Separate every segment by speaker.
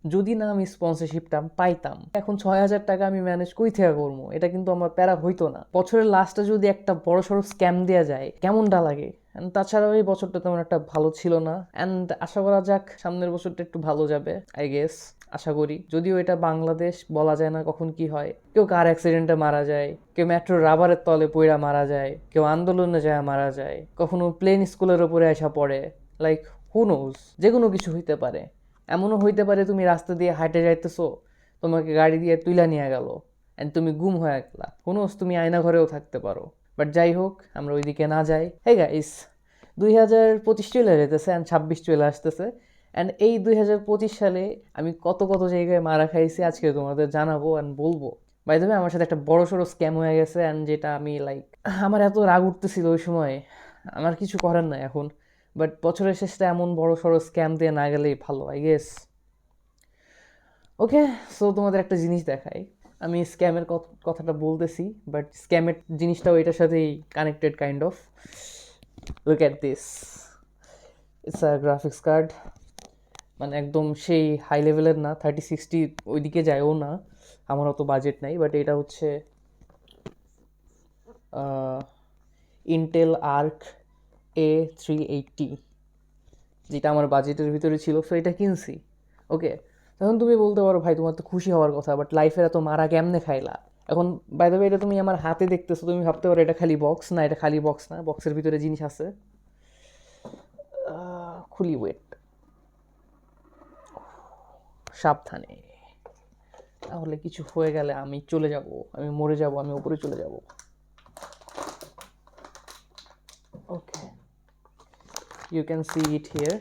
Speaker 1: যদি না আমি স্পন্সরশিপটা পাইতাম, এখন 6,000 টাকা আমি ম্যানেজ কই থেকে করবো, এটা কিন্তু আমার প্যারা হইতো না। বছরের লাস্টে যদি একটা বড় সড়ো স্ক্যাম দেওয়া যায় কেমনটা লাগে। And তাছাড়াও এই বছরটা তেমন একটা ভালো ছিল না, অ্যান্ড আশা করা যাক সামনের বছরটা একটু ভালো যাবে, আই গেস, আশা করি। যদিও এটা বাংলাদেশ, বলা যায় না কখন কি হয়। কেউ কার অ্যাক্সিডেন্টে মারা যায়, কেউ মেট্রো রাবারের তলে পইড়া মারা যায়, কেউ আন্দোলনে যায় মারা যায়, কখনো প্লেন স্কুলের ওপরে আসা পড়ে, লাইক হু নোজ, যে কোনো কিছু হইতে পারে। এমনও হইতে পারে তুমি রাস্তা দিয়ে হাঁটে যাইতেছো, তোমাকে গাড়ি দিয়ে তুইলা নিয়ে গেল, অ্যান্ড তুমি গুম হয়ে গেলা, কোনো তুমি আয়না ঘরেও থাকতে পারো। বাট যাই হোক, আমরা ওইদিকে না যাই। হে গাইস, 2025 চলে যেতেছে অ্যান্ড 26 চলে আসতেছে, অ্যান্ড এই 2025 সালে আমি কত কত জায়গায় মারা খাইছি আজকে তোমাদের জানাবো অ্যান্ড বলবো। বাই দ্য ওয়ে, আমার সাথে একটা বড় সড়ো স্ক্যাম হয়ে গেছে, অ্যান্ড যেটা আমি লাইক, আমার এত রাগ উঠতেছিল ওই সময়, আমার কিছু করার নাই এখন। বাট বছরের শেষটা এমন বড় সড়ো স্ক্যাম দিয়ে না গেলেই ভালো, আই গেস। ওকে, সো তোমাদের একটা জিনিস দেখাই। আমি স্ক্যামের কথাটা বলতেছি, বাট স্ক্যামের জিনিসটাও এটার সাথেই connected kind of. Look at this, it's a graphics card. মানে একদম সেই হাই লেভেলের না, 3060 ওইদিকে যায়ও না, আমার অত বাজেট নাই। বাট এটা হচ্ছে ইন্টেল আর্ক A380, যেটা আমার বাজেটের ভিতরে ছিল, সো এটা কিনছি। ওকে, তখন তুমি বলতে পারো ভাই তোমার তো খুশি হওয়ার কথা, বাট লাইফের এত মারা কেমনে খাইলা। এখন বাই দ্য ওয়ে, এটা তুমি আমার হাতে দেখতেছো, তুমি ভাবতে পারো এটা খালি বক্স, না এটা খালি বক্স না, বক্সের ভিতরে জিনিস আছে। খুলি, ওয়েট, সাবধানে, তাহলে কিছু হয়ে গেলে আমি চলে যাব, আমি মরে যাব, আমি উপরে চলে যাব। Okay, you can see it here.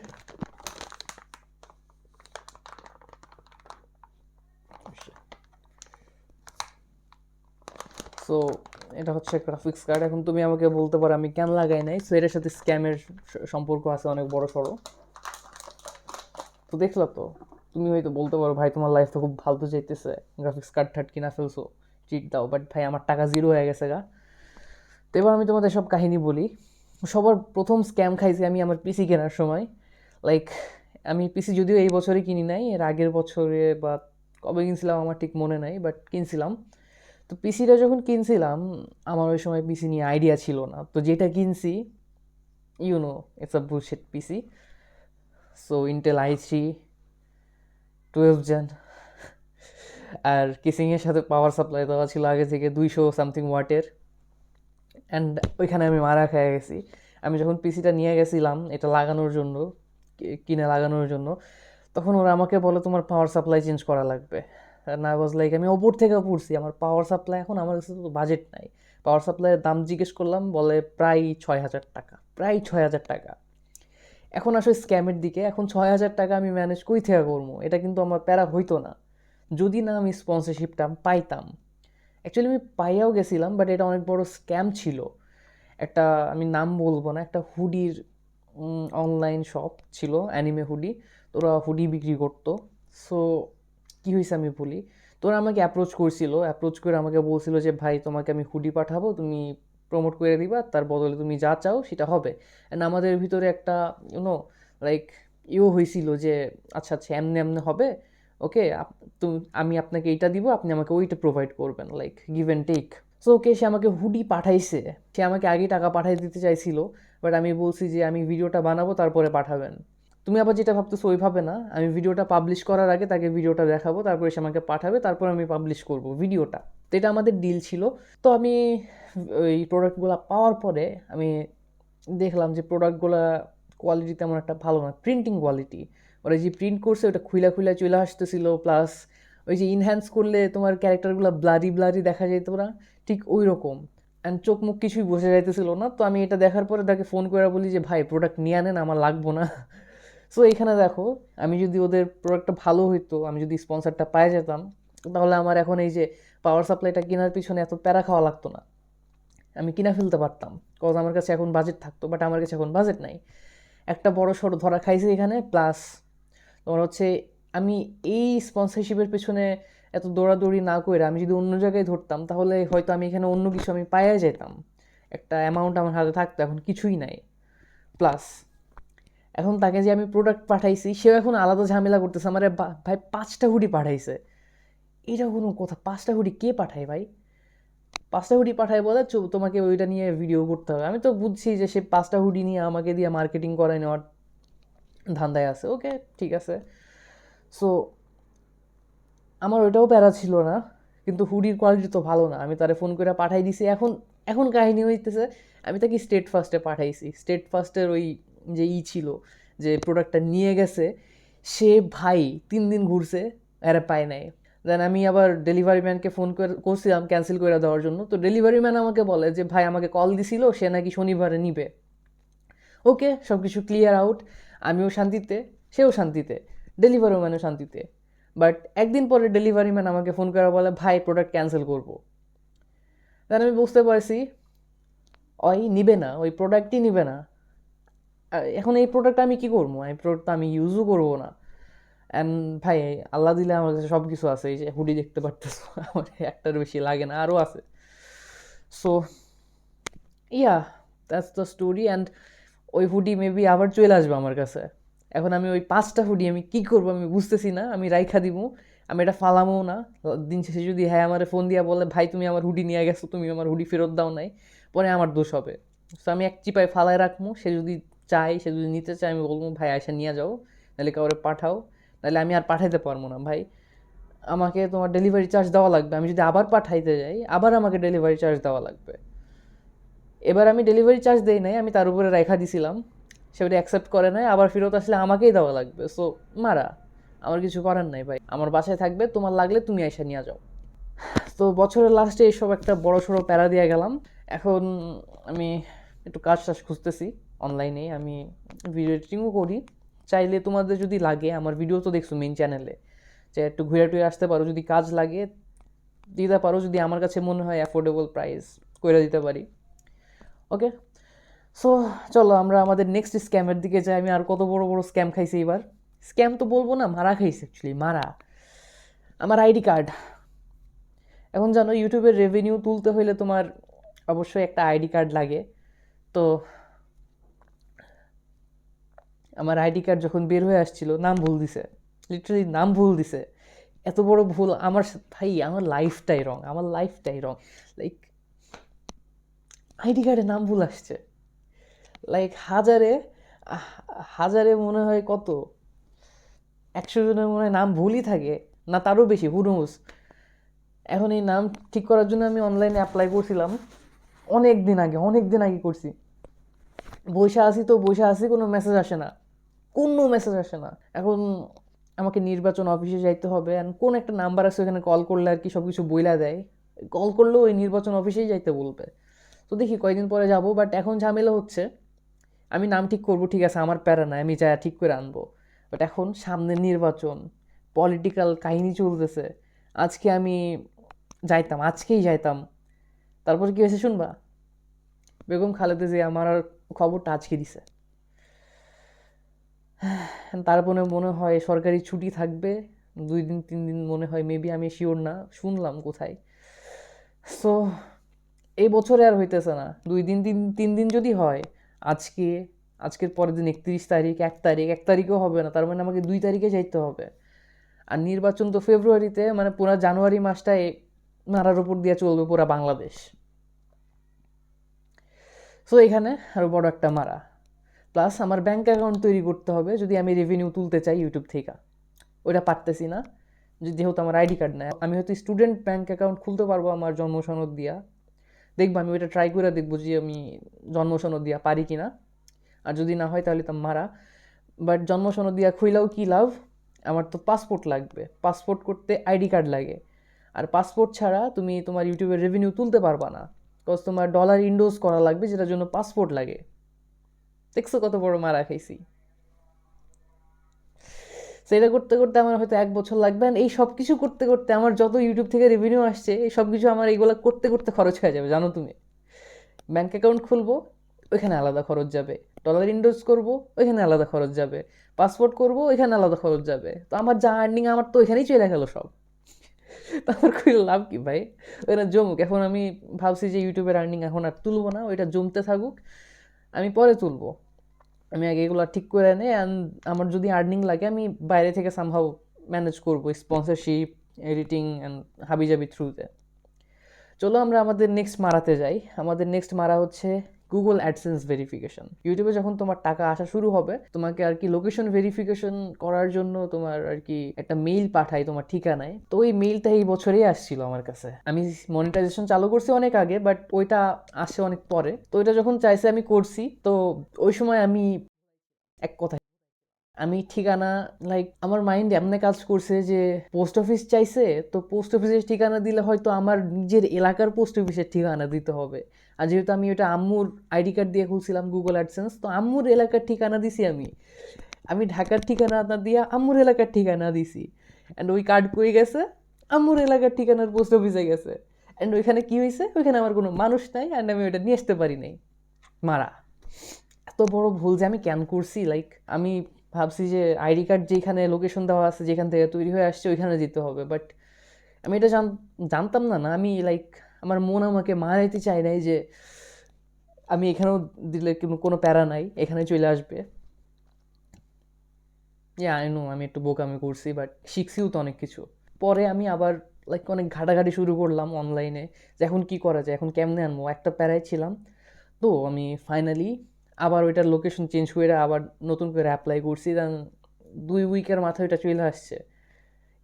Speaker 1: So এটা হচ্ছে গ্রাফিক্স কার্ড। এখন তুমি আমাকে বলতে পারো আমি কেন লাগাই নাই, সো এটার সাথে স্ক্যামের সম্পর্ক আছে অনেক বড় সড়ো। তো দেখলো তো, তুমি হয়তো বলতে পারো ভাই তোমার লাইফ তো খুব ফালতু যাইতেছে, গ্রাফিক্স কার্ড ঠাট কিনা ফেলছো, ট্রিট দাও। বাট ভাই আমার টাকা জিরো হয়ে গেছে গা। তো এবার আমি তোমাদের সব কাহিনী বলি। সবার প্রথম স্ক্যাম খাইছি আমি আমার পিসি কেনার সময়। লাইক, আমি পিসি যদিও এই বছরই কিনি নাই, এর আগের বছরে বা কবে কিনছিলাম আমার ঠিক মনে নাই, বাট কিনছিলাম। তো পিসিটা যখন কিনছিলাম, আমার ওই সময় পিসি নিয়ে আইডিয়া ছিল না, তো যেটা কিনছি, it's a bullshit PC. So Intel i3 12 gen, আর কিসিংয়ের সাথে পাওয়ার সাপ্লাই দেওয়া ছিল আগে থেকে 200 সামথিং ওয়াটের। অ্যান্ড ওইখানে আমি মারা খেয়ে গেছি। আমি যখন পিসিটা নিয়ে গেছিলাম এটা লাগানোর জন্য, কিনে লাগানোর জন্য, তখন ওরা আমাকে বলে তোমার পাওয়ার সাপ্লাই চেঞ্জ করা লাগবে। অ্যান্ড আই ওয়াজ লাইক, আমি ওপর থেকে পড়ছি, আমার পাওয়ার সাপ্লাই, এখন আমার কাছে তো বাজেট নাই। পাওয়ার সাপ্লাইয়ের দাম জিজ্ঞেস করলাম, বলে প্রায় 6,000 টাকা, প্রায় 6,000 টাকা। এখন আসলে স্ক্যামের দিকে, এখন 6,000 টাকা আমি ম্যানেজ কই থেকে করবো, এটা কিন্তু আমার প্যারা হইতো না যদি না আমি স্পন্সরশিপটা পাইতাম। অ্যাকচুয়ালি আমি পাইয়াও গেছিলাম, বাট এটা অনেক বড় স্ক্যাম ছিল। একটা, আমি নাম বলবো না, একটা হুডির অনলাইন শপ ছিল, অ্যানিমে হুডি। তো ওরা হুডি বিক্রি করতো। সো কী হয়েছে আমি বলি। তো ওরা আমাকে অ্যাপ্রোচ করছিল, অ্যাপ্রোচ করে আমাকে বলছিল যে ভাই তোমাকে আমি হুডি পাঠাবো, তুমি প্রমোট করে দিবা, তার বদলে তুমি যা চাও সেটা হবে। অ্যান্ড আমাদের ভিতরে একটা ইউনো লাইক হয়েছিল যে আচ্ছা আচ্ছা এমনি এমনি হবে, ওকে, তুমি, আমি আপনাকে এইটা দিব, আপনি আমাকে ওইটা প্রোভাইড করবেন, like give and take. So okay, সে আমাকে হুডি পাঠাইছে। সে আমাকে আগে টাকা পাঠাই দিতে চাইছিল, বাট আমি বলছি যে আমি ভিডিওটা বানাবো তারপরে পাঠাবেন। তুমি আবার যেটা ভাবতেছো ওইভাবে না, আমি ভিডিওটা পাবলিশ করার আগে তাকে ভিডিওটা দেখাবো, তারপরে সে আমাকে পাঠাবে, তারপর আমি পাবলিশ করব ভিডিওটা। তো এটা আমাদের ডিল ছিল। তো আমি ওই প্রোডাক্টগুলো পাওয়ার পরে আমি দেখলাম যে প্রোডাক্টগুলো কোয়ালিটি তেমন একটা ভালো না, প্রিন্টিং কোয়ালিটি। ওরা যে প্রিন্ট করছে ওটা খুইলা খুইলা চলে আসতেছিল, প্লাস ওই যে ইনহ্যান্স করলে তোমার ক্যারেক্টারগুলো ব্লারি ব্লারি দেখা যেত না, ঠিক ওই রকম। অ্যান্ড চোখ মুখ কিছুই বোঝা যাইতেছিল না। তো আমি এটা দেখার পরে তাকে ফোন করে বলি যে ভাই প্রোডাক্ট নিয়ে আনেন, আমার লাগবো না। সো এইখানে দেখো, আমি যদি ওদের প্রোডাক্টটা ভালো হইতো, আমি যদি স্পন্সারটা পাই যেতাম, তাহলে আমার এখন এই যে পাওয়ার সাপ্লাইটা কেনার পিছনে এত প্যারা খাওয়া লাগতো না, আমি কিনা ফেলতে পারতাম, কজ আমার কাছে এখন বাজেট থাকতো। বাট আমার কাছে এখন বাজেট নাই, একটা বড় সড়ো ধরা খাইছে এখানে। প্লাস তোমার হচ্ছে, আমি এই স্পন্সরশিপের পেছনে এত দৌড়াদৌড়ি না করে আমি যদি অন্য জায়গায় ধরতাম, তাহলে হয়তো আমি এখানে অন্য কিছু আমি পাইয়া যেতাম, একটা অ্যামাউন্ট আমার হাতে থাকতো, এখন কিছুই নাই। প্লাস এখন তাকে যে আমি প্রোডাক্ট পাঠাইছি সেও এখন আলাদা ঝামেলা করতেছে আমার, ভাই 5টা হুডি পাঠাইছে, এটা কোনো কথা? 5টা হুডি কে পাঠায় ভাই? 5টা হুডি পাঠায় বলে তোমাকে ওইটা নিয়ে ভিডিও করতে হবে। আমি তো বুঝছি যে সে 5টা হুডি নিয়ে আমাকে দিয়ে মার্কেটিং করায় নেওয়ার ধান্দায় আছে। ওকে, ঠিক আছে। সো আমার ওইটাও প্যারা ছিল না, কিন্তু হুডির কোয়ালিটি তো ভালো না। আমি তারে ফোন করে পাঠাই দিছি। এখন এখন কাহিনী হইতেছে, আমি তাকে স্টেট ফার্স্টে পাঠাইছি। স্টেট ফার্স্টের ওই যে ছিল, যে প্রোডাক্টটা নিয়ে গেছে, সে ভাই 3 দিন ঘুরছে, আরে পায় নাই। দেন আমি আবার ডেলিভারি ম্যানকে ফোন করছিলাম ক্যান্সেল করে দেওয়ার জন্য। তো ডেলিভারি ম্যান আমাকে বলে যে ভাই আমাকে কল দিছিল, সে নাকি শনিবারে নিবে। ওকে, সব কিছু ক্লিয়ার আউট। আমিও শান্তিতে, সেও শান্তিতে, ডেলিভারি ম্যানও শান্তিতে। বাট একদিন পরে ডেলিভারি ম্যান আমাকে ফোন করে বলে ভাই প্রোডাক্ট ক্যান্সেল করবো। তাহলে আমি বুঝতে পারছি ওই নিবে না, ওই প্রোডাক্টই নিবে না। এখন এই প্রোডাক্ট আমি কী করবো? এই প্রোডাক্ট আমি ইউজও করবো না। অ্যান্ড ভাই আল্লাহ দিলে আমার কাছে সব কিছু আছে। এই যে হুডি দেখতে পারতেছো, আমার একটার বেশি লাগে না, আরও আছে। So yeah, that's the story. And ওই হুডি মেবি আবার চলে আসবে আমার কাছে। এখন আমি ওই 5টা হুডি আমি কী করবো আমি বুঝতেছি না। আমি রাইখা দিব, আমি এটা ফালামও না। দিন শেষে যদি হ্যাঁ আমার ফোন দিয়া বলে ভাই তুমি আমার হুডি নিয়ে গেছো, তুমি আমার হুডি ফেরত দাও নাই, পরে আমার দোষ হবে। সো আমি এক চিপায় ফালায় রাখবো। সে যদি চাই, সে যদি নিতে চায়, আমি বলবো ভাই আয়সা নিয়ে যাও, নাহলে কাউরে পাঠাও, নাহলে আমি আর পাঠাইতে পারবো না ভাই। আমাকে তোমার ডেলিভারি চার্জ দেওয়া লাগবে। আমি যদি আবার পাঠাইতে যাই, আবার আমাকে ডেলিভারি চার্জ দেওয়া লাগবে। এবার আমি ডেলিভারি চার্জ দেই নাই, আমি তার উপরে রেখা দিছিলাম, সে ওটা অ্যাকসেপ্ট করে নাই। আবার ফেরত আসলে আমাকেই দেওয়া লাগবে। সো মারা, আমার কিছু করার নাই ভাই, আমার বাসায় থাকবে, তোমার লাগলে তুমি এসে নিয়ে যাও। তো বছরের লাস্টে এইসব একটা বড় সড়ো প্যারা দিয়ে গেলাম। এখন আমি একটু কাজ টাজ খুঁজতেছি অনলাইনে। আমি ভিডিও এডিটিংও করি। চাইলে তোমাদের যদি লাগে, আমার ভিডিও তো দেখছো মেইন চ্যানেলে, যে একটু ঘুরে টুরে আসতে পারো, যদি কাজ লাগে দিতে পারো, যদি আমার কাছে মনে হয় অ্যাফোর্ডেবল প্রাইস করে দিতে পারি। ওকে, সো চলো আমরা আমাদের নেক্সট স্ক্যামের দিকে যাই। আমি আর কত বড় বড় স্ক্যাম খাইছি এবার। স্ক্যাম তো বলবো না, মারা খাইছি অ্যাকচুয়ালি, মারা। আমার আইডি কার্ড। এখন জানো ইউটিউবের রেভিনিউ তুলতে হইলে তোমার অবশ্যই একটা আইডি কার্ড লাগে। তো আমার আইডি কার্ড যখন বের হয়ে আসছিল, নাম ভুল দিছে, লিটারালি নাম ভুল দিছে। এত বড় ভুল আমার ভাই, আমার লাইফটাই রং, আমার লাইফটাই রং। লাইক আইডি কার্ডে নাম ভুল আসছে, লাইক হাজারে হাজারে মনে হয় কত 100 জনের মনে হয় নাম ভুলই থাকে, না তারও বেশি, হু নোজ। এখন এই নাম ঠিক করার জন্য আমি অনলাইনে অ্যাপ্লাই করছিলাম অনেক দিন আগে করছি। বসে আসি, কোনো মেসেজ আসে না, কোনো মেসেজ আসে না। এখন আমাকে নির্বাচন অফিসে যাইতে হবে। অ্যান্ড কোন একটা নাম্বার আছে ওখানে কল করলে আর কি সব কিছু বইলা দেয়। কল করলেও ওই নির্বাচন অফিসেই যাইতে বলবে। তো দেখি কয়দিন পরে যাব। বাট এখন ঝামেলা হচ্ছে, আমি নাম ঠিক করবো, ঠিক আছে, আমার প্যারা নাই, আমি যা ঠিক করে আনবো। বাট এখন সামনে নির্বাচন, পলিটিক্যাল কাহিনী চলতেছে। আজকে আমি আজকেই যাইতাম, তারপর কি হয়েছে শুনবা? বেগম খালেদা জিয়া আমার আর খবরটা আজকে দিছে। তারপরে মনে হয় সরকারি ছুটি থাকবে 2 দিন 3 দিন, মনে হয় মেবি, আমি শিওর না, শুনলাম কোথায়। সো এই বছরে আর হইতেছে না। 2 দিন 3 দিন যদি হয়, আজকে, আজকের পরের দিন 31 তারিখ, 1 তারিখও হবে না, তার মানে আমাকে 2 তারিখে যাইতে হবে। আর নির্বাচন তো ফেব্রুয়ারিতে, মানে পুরো জানুয়ারি মাসটায় নাড়ার উপর দিয়ে চলবে পুরো বাংলাদেশ। সো এখানে আরও বড় একটা মারা। প্লাস আমার ব্যাঙ্ক অ্যাকাউন্ট তৈরি করতে হবে যদি আমি রেভিনিউ তুলতে চাই ইউটিউব থেকে। ওইটা পারতেছি না, যেহেতু আমার আইডি কার্ড নেই। আমি হয়তো স্টুডেন্ট ব্যাঙ্ক অ্যাকাউন্ট খুলতে পারবো আমার জন্ম সনদ দিয়া। দেখবো, আমি ওইটা ট্রাই করে দেখবো যে আমি জন্ম সনদ দিয়া পারি কি না। আর যদি না হয় তাহলে তো মারা। বাট জন্ম সনদ দিয়া খুইলাও কি লাভ? আমার তো পাসপোর্ট লাগবে। পাসপোর্ট করতে আইডি কার্ড লাগে। আর পাসপোর্ট ছাড়া তুমি তোমার ইউটিউবের রেভিনিউ তুলতে পারবা না, বিকজ তোমার ডলার ইন্ডোজ করা লাগবে, যেটার জন্য পাসপোর্ট লাগে। দেখছো কত বড় মারা খাইছি? সেটা করতে করতে আমার হয়তো 1 বছর লাগবে। এই সব কিছু করতে করতে আমার যত ইউটিউব থেকে রেভিনিউ আসছে, এই সব কিছু আমার এইগুলো করতে করতে খরচ হয়ে যাবে, জানো তুমি। ব্যাঙ্ক অ্যাকাউন্ট খুলবো, ওইখানে আলাদা খরচ যাবে। ডলার ইনভেস্ট করবো, ওইখানে আলাদা খরচ যাবে। পাসপোর্ট করবো, ওইখানে আলাদা খরচ যাবে। তো আমার যা আর্নিং, আমার তো ওইখানেই চলে গেলো সব। তো আমার খুবই লাভ কি ভাই? ওইটা জমুক। এখন আমি ভাবছি যে ইউটিউবের আর্নিং এখন আর তুলবো না, ওইটা জমতে থাকুক, আমি পরে তুলবো। আমি আগে এগুলো ঠিক করে নেই, অ্যান্ড আমার যদি আর্নিং লাগে আমি বাইরে থেকে সামহাও ম্যানেজ করবো, স্পন্সরশিপ, এডিটিং অ্যান্ড হাবিজাবি থ্রুতে। চলো আমরা আমাদের নেক্সট মারাতে যাই। আমাদের নেক্সট মারা হচ্ছে গুগল অ্যাডসেন্স ভেরিফিকেশন। ইউটিউবে যখন তোমার টাকা আসা শুরু হবে, তোমাকে আর কি লোকেশন ভেরিফিকেশন করার জন্য তোমার আর কি একটা মেইল পাঠায় তোমার ঠিকানায়। তো ওই মেইলটা এই বছরেই আসছিল আমার কাছে। আমি মনিটাইজেশন চালু করছি অনেক আগে, বাট ওইটা আসে অনেক পরে। তো ওইটা যখন চাইছে আমি করছি, তো ওই সময় আমি এক কথা, আমি ঠিকানা আমার মাইন্ড এমনি কাজ করছে যে পোস্ট অফিস চাইছে, তো পোস্ট অফিসের ঠিকানা দিলে হয়তো আমার নিজের এলাকার পোস্ট অফিসের ঠিকানা দিতে হবে। আর যেহেতু আমি ওটা আম্মুর আইডি কার্ড দিয়ে খুলছিলাম গুগল অ্যাডসেন্স, তো আম্মুর এলাকার ঠিকানা দিছি আমি। আমি ঢাকার ঠিকানা না দিয়ে আম্মুর এলাকার ঠিকানা দিছি, অ্যান্ড ওই কার্ড কই গেছে, আম্মুর এলাকার ঠিকানার পোস্ট অফিসে গেছে। অ্যান্ড ওইখানে কি হয়েছে, ওইখানে আমার কোনো মানুষ নাই, অ্যান্ড আমি ওইটা নিয়ে আসতে পারি নাই। মারা এত বড় ভুল যে আমি কেন করছি। আমি ভাবছি যে আইডি কার্ড যেখানে লোকেশন দেওয়া আছে, যেখান থেকে তৈরি হয়ে আসছে, ওইখানে যেতে হবে। বাট আমি এটা জানতাম না। আমি আমার মন আমাকে মারাইতে চাই নাই যে আমি এখানেও দিলে কোনো প্যারা নাই, এখানে চলে আসবে। আই নো আমি একটু বোকামি করছি, বাট শিখছিও তো অনেক কিছু। পরে আমি আবার অনেক ঘাটাঘাটি শুরু করলাম অনলাইনে, যে এখন কি করা যায়, এখন কেমনে আনবো, একটা প্যারায় ছিলাম। তো আমি ফাইনালি আবার ওইটার লোকেশন চেঞ্জ করে আবার নতুন করে অ্যাপ্লাই করছি, দেন 2 উইকের মাথায় ওইটা চলে আসছে।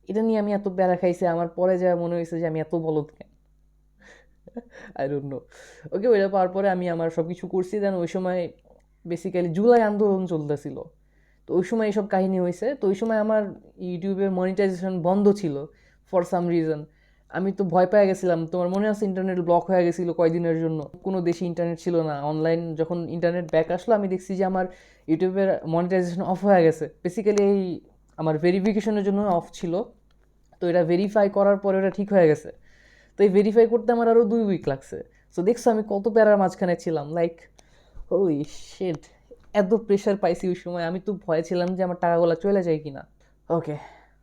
Speaker 1: এটা নিয়ে আমি এত প্যারা খাইছি, আমার পরে যা মনে হয়েছে যে আমি এত বলদ কেন, আই ডোন্ট নো। ওকে, ওইটা পাওয়ার পরে আমি আমার সব কিছু করছি। দেন ওই সময় বেসিক্যালি জুলাই আন্দোলন চলতেছিল, তো ওই সময় এইসব কাহিনী হয়েছে। তো ওই সময় আমার ইউটিউবের মনিটাইজেশন বন্ধ ছিল ফর সাম রিজন। আমি তো ভয় পেয়ে গেছিলাম, তোমার মনে আছে ইন্টারনেট ব্লক হয়ে গেছিলো কয়েকদিনের জন্য, কোনো দেশে ইন্টারনেট ছিল না। অনলাইন যখন ইন্টারনেট ব্যাক আসলো, আমি দেখছি যে আমার ইউটিউবের মনিটাইজেশন অফ হয়ে গেছে। বেসিক্যালি এই আমার ভেরিফিকেশনের জন্য অফ ছিল, তো এটা ভেরিফাই করার পরে ওটা ঠিক হয়ে গেছে। তো এই ভেরিফাই করতে আমার আরও 2 উইক লাগছে। সো দেখছো আমি কত প্যারার মাঝখানে ছিলাম। ওই শিট, এত প্রেশার পাইছি ওই সময়। আমি তো ভয় ছিলাম যে আমার টাকাগুলো চলে যায় কিনা। ওকে,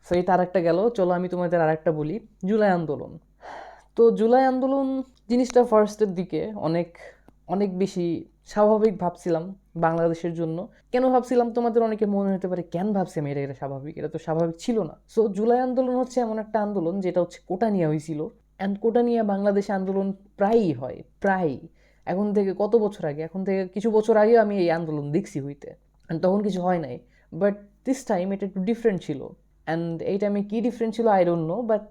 Speaker 1: সো এটা আরেকটা গেল। চলো আমি তোমাদের আরেকটা বলি, জুলাই আন্দোলন। তো জুলাই আন্দোলন জিনিসটা ফার্স্টের দিকে অনেক অনেক বেশি স্বাভাবিক ভাবছিলাম বাংলাদেশের জন্য। কেন ভাবছিলাম, তোমাদের অনেকে মনে হতে পারে কেন ভাবছি আমি এটা স্বাভাবিক, এটা তো স্বাভাবিক ছিল না। সো জুলাই আন্দোলন হচ্ছে এমন একটা আন্দোলন যেটা হচ্ছে কোটা নিয়ে হয়েছিল। অ্যান্ড কোটা নিয়ে বাংলাদেশে আন্দোলন প্রায়ই হয়, প্রায়ই। এখন থেকে কত বছর আগে, এখন থেকে কিছু বছর আগেও আমি এই আন্দোলন দেখছি হইতে, অ্যান্ড তখন কিছু হয় নাই। বাট দিস টাইম এটা একটু ডিফারেন্ট ছিল। অ্যান্ড এই টাইমে কী ডিফারেন্ট ছিল আই ডোন্ট নো, বাট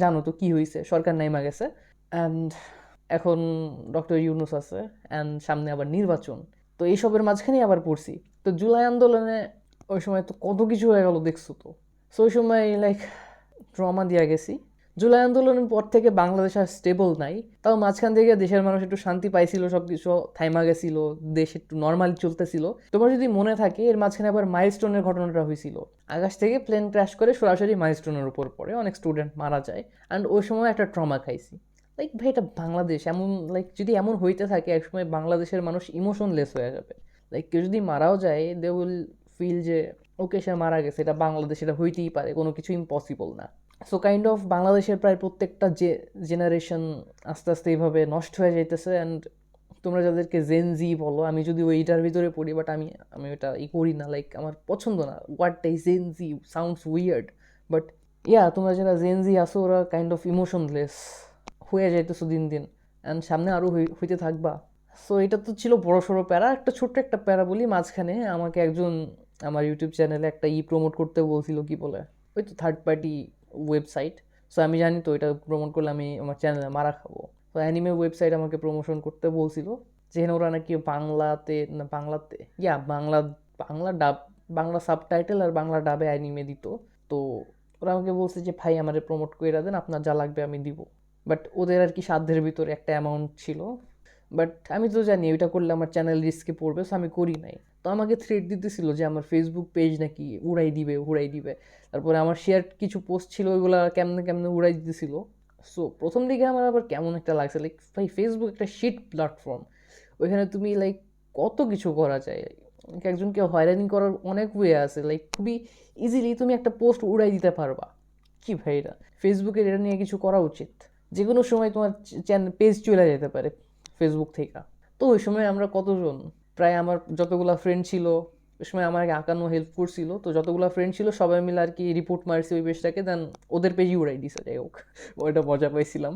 Speaker 1: জানো তো কী হয়েছে, সরকার নাইমা গেছে, অ্যান্ড এখন ডক্টর ইউনুস আছে, অ্যান্ড সামনে আবার নির্বাচন। তো এইসবের মাঝখানেই আবার পড়ছি। তো জুলাই আন্দোলনে ওই সময় তো কত কিছু হয়ে গেল দেখছো তো। সো ওই সময় ট্রমা দিয়ে গেছি। জুলাই আন্দোলনের পর থেকে বাংলাদেশ আর স্টেবল নাই, তাও মাঝখান থেকে দেশের মানুষ একটু শান্তি পাইছিল, সব কিছু থাইমা গেছিল, দেশ একটু নর্মালি চলতেছিল। তোমার যদি মনে থাকে, এর মাঝখানে আবার মাইলস্টোনের ঘটনাটা হয়েছিল। আকাশ থেকে প্লেন ক্র্যাশ করে সরাসরি মাইলস্টোনের উপর পড়ে, অনেক স্টুডেন্ট মারা যায়, অ্যান্ড ওই সময় একটা ট্রমা খাইছি। ভাই এটা বাংলাদেশ, এমন যদি এমন হইতে থাকে, একসময় বাংলাদেশের মানুষ ইমোশনলেস হয়ে যাবে। কেউ যদি মারাও যায়, দে উইল ফিল যে ওকে সে মারা গেছে, এটা বাংলাদেশ, এটা হইতেই পারে, কোনো কিছু ইম্পসিবল না। সো কাইন্ড অফ বাংলাদেশের প্রায় প্রত্যেকটা জেনারেশন আস্তে আস্তে এইভাবে নষ্ট হয়ে যাইতেছে। অ্যান্ড তোমরা যাদেরকে জেনজি বলো, আমি যদি ওইটার ভিতরে পড়ি, বাট আমি আমি ওটা করি না, আমার পছন্দ না ওয়ার্ডটাই। জেনজি সাউন্ডস উইয়ার্ড, বাট তোমরা যারা জেনজি আসো, ওরা কাইন্ড অফ ইমোশনলেস হয়ে যাইতেছো দিন দিন, অ্যান্ড সামনে আরও হইতে থাকবা। সো এটা তো ছিল বড় সড়ো প্যারা। একটা ছোট্ট একটা প্যারা বলি, মাঝখানে আমাকে একজন আমার ইউটিউব চ্যানেলে একটা প্রমোট করতে বলছিল, কি বলে, ওই তো থার্ড পার্টি ওয়েবসাইট। সো আমি জানি তো এটা প্রমোট করলে আমি আমার চ্যানেলে মারা খাবো। তো অ্যানিমে ওয়েবসাইট আমাকে প্রমোশন করতে বলছিল, যেখানে ওরা নাকি বাংলাতে না বাংলাতে বাংলা বাংলা ডাব, বাংলা সাবটাইটেল আর বাংলা ডাবে অ্যানিমে দিত। তো ওরা আমাকে বলছে যে ভাই আমারে প্রমোট করে দেন, আপনার যা লাগবে আমি দিব। বাট ওদের আর কি সাধ্যের ভিতরে একটা অ্যামাউন্ট ছিল। বাট আমি তো জানি ওইটা করলে আমার চ্যানেল রিস্কে পড়বে, সো আমি করি নাই। তো আমাকে থ্রেট দিতেছিল যে আমার ফেসবুক পেজ নাকি উড়াই দিবে। তারপরে আমার শেয়ার কিছু পোস্ট ছিল, ওইগুলো কেমনে কেমনে উড়াই দিতেছিল। সো প্রথম দিকে আমার আবার কেমন একটা লাগছে, ভাই ফেসবুক একটা শিট প্ল্যাটফর্ম, ওইখানে তুমি কত কিছু করা যায়, একজনকে হয়রানি করার অনেক ওয়ে আছে। খুবই ইজিলি তুমি একটা পোস্ট উড়াই দিতে পারবা। কি ভাই, এটা ফেসবুকের এটা নিয়ে কিছু করা উচিত। যে কোনো সময় তোমার চ্যানেল পেজ চলে যেতে পারে ফেসবুক থেকে। তো ওই সময় আমরা কতজন, প্রায় আমার যতগুলো ফ্রেন্ড ছিল ওই সময় আমাকে আঁকানো হেল্প করছিল, তো যতগুলো ফ্রেন্ড ছিল সবাই মিলে আর কি রিপোর্ট মারছি ওই পেজটাকে, দেন ওদের পেজই উড়াই দিছে, যাই হোক ওইটা মজা পাইছিলাম।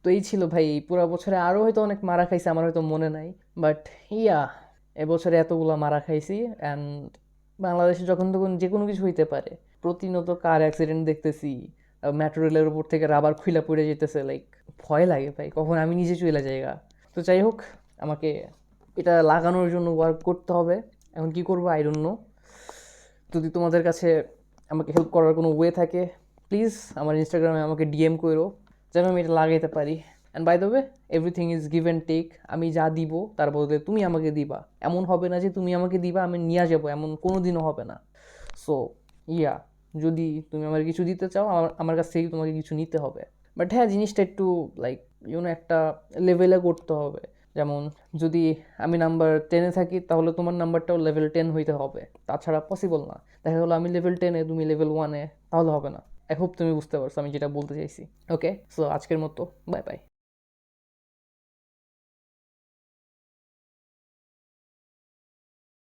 Speaker 1: তো এই ছিল ভাই এই পুরো বছরে, আরও হয়তো অনেক মারা খাইছে আমার হয়তো মনে নাই, বাট ইয়া এবছরে এতগুলো মারা খাইছি। অ্যান্ড বাংলাদেশে যখন তখন যে কোনো কিছু হইতে পারে, প্রতিনিয়ত কার অ্যাক্সিডেন্ট দেখতেছি, মেট্রো রেলের উপর থেকে রাবার খুইলা পড়ে যেতেছে, লাইক ভয় লাগে ভাই কখন আমি নিজে চলে যাইগা। তো যাই হোক, আমাকে এটা লাগানোর জন্য ওয়ার্ক করতে হবে। এখন কি করবো আই ডোন্ট নো। যদি তোমাদের কাছে আমাকে হেল্প করার কোনো ওয়ে থাকে, প্লিজ আমার ইনস্টাগ্রামে আমাকে ডিএম করো, যেন আমি এটা লাগাইতে পারি। And by the way, everything is give and take. আমি যা দিব তার বদলে তুমি আমাকে দিবা, এমন হবে না যে তুমি আমাকে দিবা আমি নিয়ে যাবো, এমন কোনো দিনও হবে না। সো ইয়া, যদি তুমি আমার কিছু দিতে চাও, আমার আমার কাছ থেকে তোমাকে কিছু নিতে হবে। বাট হ্যাঁ, জিনিসটা একটু লাইক একটা লেভেলে করতে হবে। যেমন যদি আমি নাম্বার 10-এ থাকি, তাহলে তোমার নাম্বারটাও লেভেল 10 হইতে হবে, তাছাড়া পসিবল না। দেখা গেলো আমি লেভেল 10-এ, তুমি লেভেল 1-এ, তাহলে হবে না। আই হোপ তুমি বুঝতে পারছো আমি যেটা বলতে চাইছি। ওকে, সো আজকের মতো বাই বাই।